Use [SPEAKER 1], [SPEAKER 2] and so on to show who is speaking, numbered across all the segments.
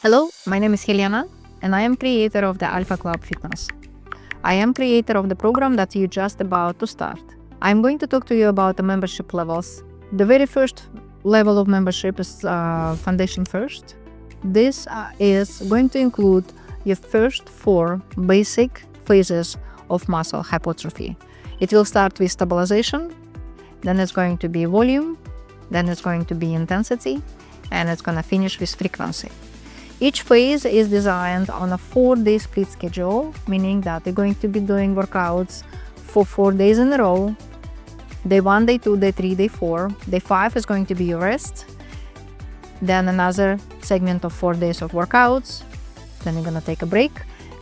[SPEAKER 1] Hello, my name is Helena, and I am creator of the Alpha Club Fitness. I am creator of the program that you're just about to start. I'm going to talk to you about the membership levels. The very first level of membership is Foundation First. This is going to include your first 4 basic phases of muscle hypertrophy. It will start with stabilization, then it's going to be volume, then it's going to be intensity, and it's going to finish with frequency. Each phase is designed on a 4-day split schedule, meaning that they're going to be doing workouts for 4 days in a row. Day 1, day 2, day 3, day 4. Day 5 is going to be your rest. Then another segment of 4 days of workouts. Then you're going to take a break.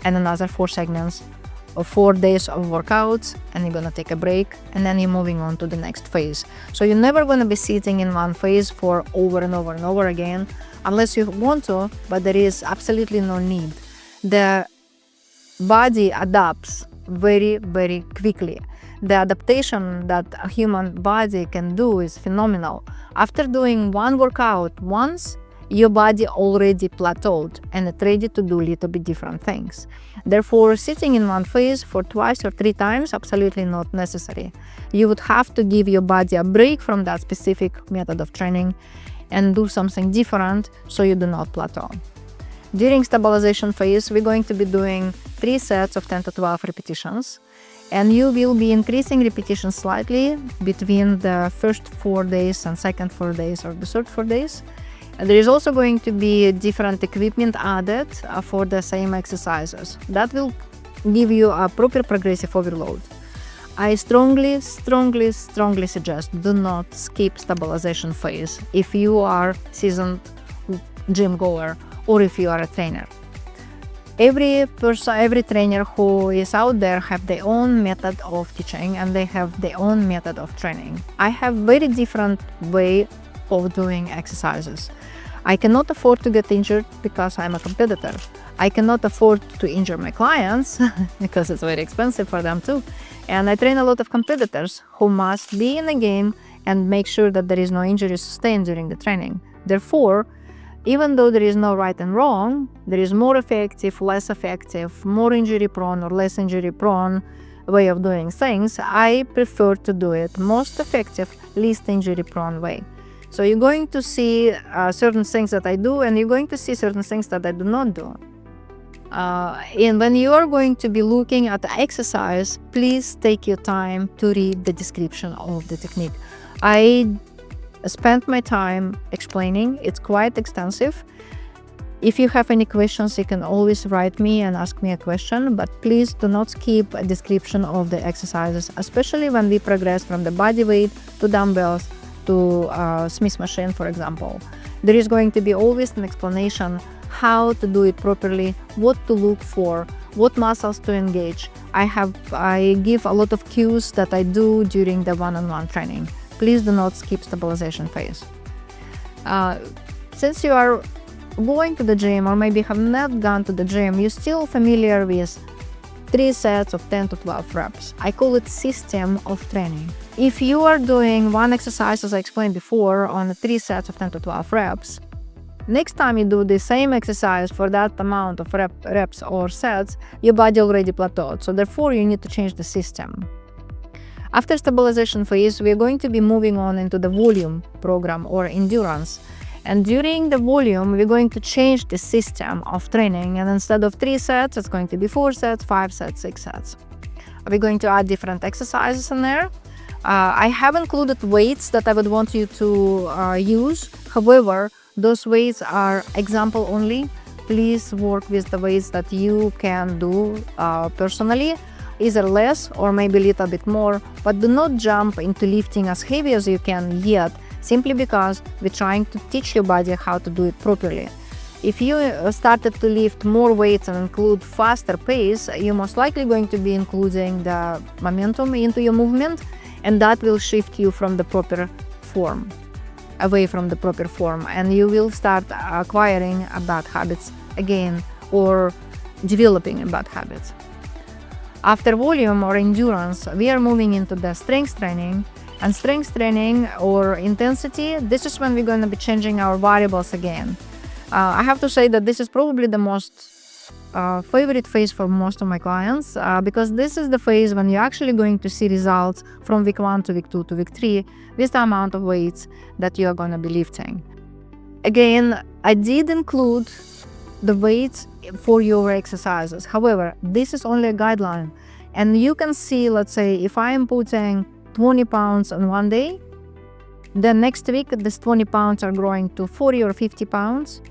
[SPEAKER 1] And another 4 segments of 4 days of workouts. And you're going to take a break. And then you're moving on to the next phase. So you're never going to be sitting in one phase for over and over and over again, unless you want to, but there is absolutely no need. The body adapts very, very quickly. The adaptation that a human body can do is phenomenal. After doing one workout once, your body already plateaued and it's ready to do a little bit different things. Therefore, sitting in one phase for 2 or 3 times, absolutely not necessary. You would have to give your body a break from that specific method of training and do something different so you do not plateau. During stabilization phase, we're going to be doing 3 sets of 10 to 12 repetitions, and you will be increasing repetitions slightly between the first 4 days and second 4 days or the third 4 days. And there is also going to be different equipment added for the same exercises. That will give you a proper progressive overload. I strongly suggest do not skip stabilization phase if you are seasoned gym goer or if you are a trainer. Every trainer who is out there have their own method of teaching and they have their own method of training. I have very different way of doing exercises. I cannot afford to get injured because I'm a competitor. I cannot afford to injure my clients because it's very expensive for them too. And I train a lot of competitors who must be in the game and make sure that there is no injury sustained during the training. Therefore, even though there is no right and wrong, there is more effective, less effective, more injury prone or less injury prone way of doing things. I prefer to do it most effective, least injury prone way. So you're going to see certain things that I do, and you're going to see certain things that I do not do. And when you are going to be looking at the exercise, please take your time to read the description of the technique. I spent my time explaining. It's quite extensive. If you have any questions, you can always write me and ask me a question, but please do not skip a description of the exercises, especially when we progress from the body weight to dumbbells to Smith machine, for example. There is going to be always an explanation how to do it properly, what to look for, what muscles to engage. I give a lot of cues that I do during the one-on-one training. Please do not skip stabilization phase. Since you are going to the gym or maybe have not gone to the gym, you're still familiar with 3 sets of 10 to 12 reps. I call it system of training. If you are doing one exercise, as I explained before, on 3 sets of 10 to 12 reps, next time you do the same exercise for that amount of reps or sets, your body already plateaued. So therefore, you need to change the system. After stabilization phase, we are going to be moving on into the volume program or endurance. And during the volume, we're going to change the system of training. And instead of 3 sets, it's going to be 4 sets, 5 sets, 6 sets. We're going to add different exercises in there. I have included weights that I would want you to use. However, those weights are example only. Please work with the weights that you can do personally, either less or maybe a little bit more, but do not jump into lifting as heavy as you can yet, simply because we're trying to teach your body how to do it properly. If you started to lift more weights and include faster pace, you're most likely going to be including the momentum into your movement, and that will shift you from the proper form, away from the proper form, and you will start acquiring bad habits again or developing bad habits. After volume or endurance, we are moving into the strength training. And strength training or intensity, this is when we're going to be changing our variables again. I have to say that this is probably the most favorite phase for most of my clients, because this is the phase when you're actually going to see results from week 1 to week 2 to week 3 with the amount of weights that you are going to be lifting. Again, I did include the weights for your exercises. However, this is only a guideline, and you can see, let's say, if I am putting 20 pounds on one day, then next week these 20 pounds are growing to 40 or 50 pounds,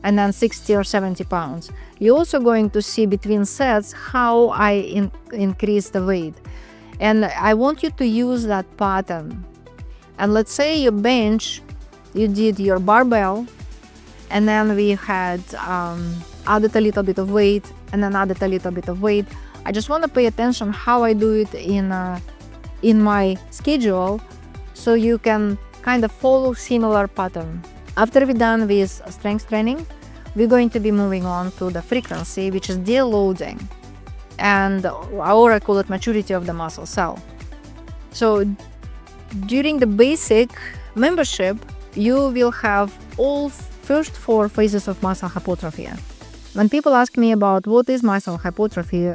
[SPEAKER 1] and then 60 or 70 pounds. You're also going to see between sets how I increase the weight. And I want you to use that pattern. And let's say your bench, you did your barbell, and then we had added a little bit of weight, and then added a little bit of weight. I just want to pay attention how I do it in my schedule, so you can kind of follow similar pattern. After we're done with strength training, we're going to be moving on to the frequency, which is deloading, and or I call it maturity of the muscle cell. So during the basic membership, you will have all first 4 phases of muscle hypertrophy. When people ask me about what is muscle hypertrophy,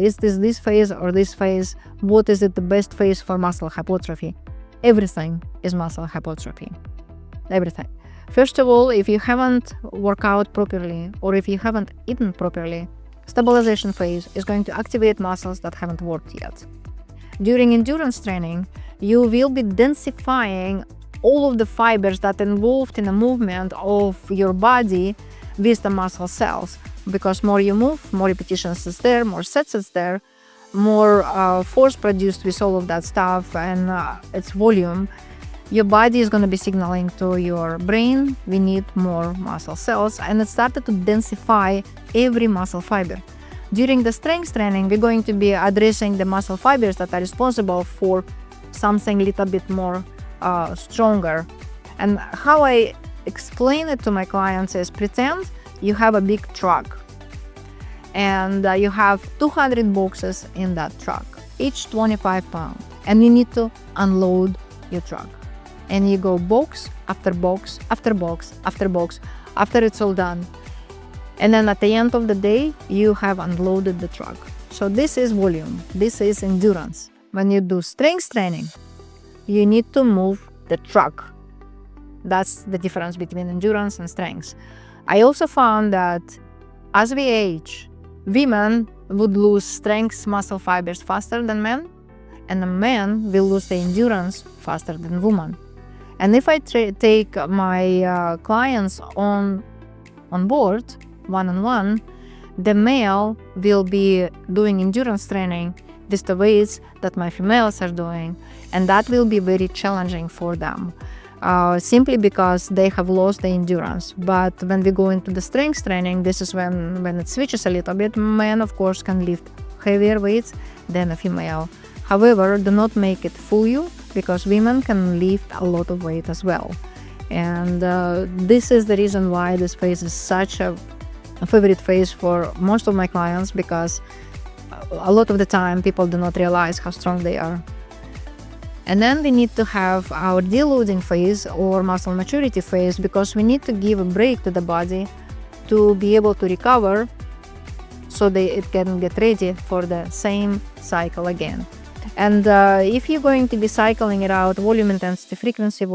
[SPEAKER 1] is this phase or this phase, what is it the best phase for muscle hypertrophy? Everything is muscle hypertrophy. Everything. First of all, if you haven't worked out properly or if you haven't eaten properly, stabilization phase is going to activate muscles that haven't worked yet. During endurance training, you will be densifying all of the fibers that are involved in the movement of your body with the muscle cells, because more you move, more repetitions is there, more sets is there, more force produced with all of that stuff, and its volume. Your body is going to be signaling to your brain, we need more muscle cells, and it started to densify every muscle fiber. During the strength training, we're going to be addressing the muscle fibers that are responsible for something a little bit more stronger. And how I explain it to my clients is, pretend you have a big truck, and you have 200 boxes in that truck, each 25 pounds, and you need to unload your truck. And you go box after box after box after box after it's all done. And then at the end of the day, you have unloaded the truck. So this is volume. This is endurance. When you do strength training, you need to move the truck. That's the difference between endurance and strength. I also found that as we age, women would lose strength muscle fibers faster than men, and the men will lose the endurance faster than women. And if I take my clients on board, one-on-one, the male will be doing endurance training with the weights that my females are doing, and that will be very challenging for them, simply because they have lost the endurance. But when we go into the strength training, this is when it switches a little bit. Men, of course, can lift heavier weights than a female. However, do not make it fool you, because women can lift a lot of weight as well. And this is the reason why this phase is such a favorite phase for most of my clients, because a lot of the time people do not realize how strong they are. And then we need to have our deloading phase or muscle maturity phase, because we need to give a break to the body to be able to recover, so it can get ready for the same cycle again. And if you're going to be cycling it out, volume intensity frequency,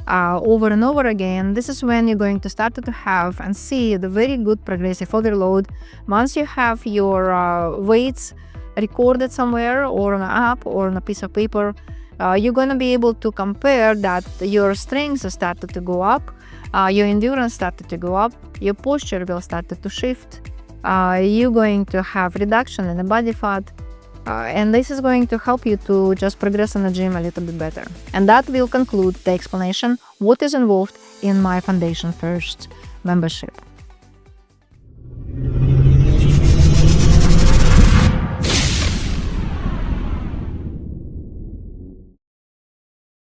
[SPEAKER 1] over and over again, this is when you're going to start to have and see the very good progressive overload. Once you have your weights recorded somewhere, or on an app or on a piece of paper, you're going to be able to compare that your strength started to go up, your endurance started to go up, your posture will start to shift, you're going to have reduction in the body fat, and this is going to help you to just progress in the gym a little bit better. And that will conclude the explanation what is involved in my Foundation First membership.